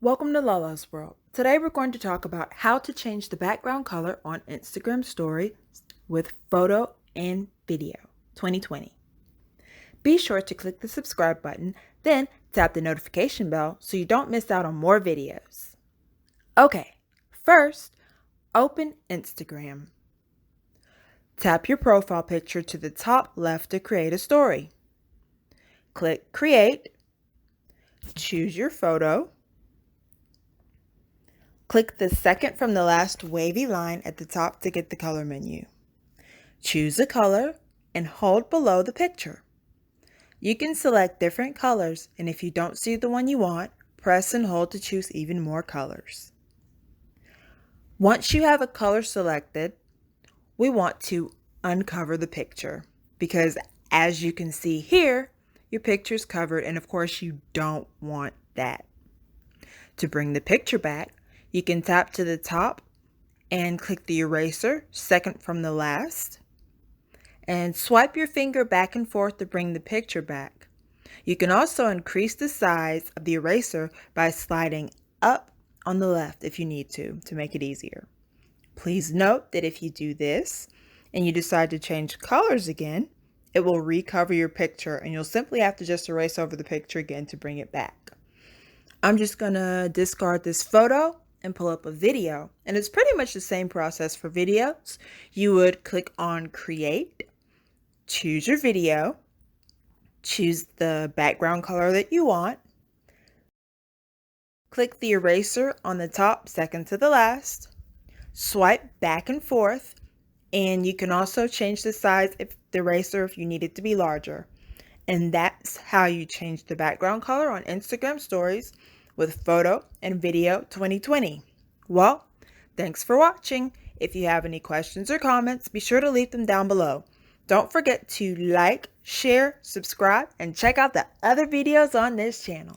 Welcome to Lala's World. Today we're going to talk about how to change the background color on Instagram stories with photo and video 2020. Be sure to click the subscribe button, then tap the notification bell so you don't miss out on more videos. Okay, first, open Instagram. Tap your profile picture to the top left to create a story. Click Create, choose your photo. Click the second from the last wavy line at the top to get the color menu. Choose a color and hold below the picture. You can select different colors, and if you don't see the one you want, press and hold to choose even more colors. Once you have a color selected, we want to uncover the picture because as you can see here, your picture is covered, and of course you don't want that. To bring the picture back, you can tap to the top and click the eraser, second from the last, and swipe your finger back and forth to bring the picture back. You can also increase the size of the eraser by sliding up on the left if you need to make it easier. Please note that if you do this and you decide to change colors again, it will recover your picture and you'll simply have to just erase over the picture again to bring it back. I'm just gonna discard this photo and pull up a video, and it's pretty much the same process for videos. You would click on Create, choose your video, choose the background color that you want, click the eraser on the top second to the last, swipe back and forth, and you can also change the size of the eraser if you need it to be larger. And that's how you change the background color on Instagram stories with photo and video 2020. Well, thanks for watching. If you have any questions or comments, be sure to leave them down below. Don't forget to like, share, subscribe, and check out the other videos on this channel.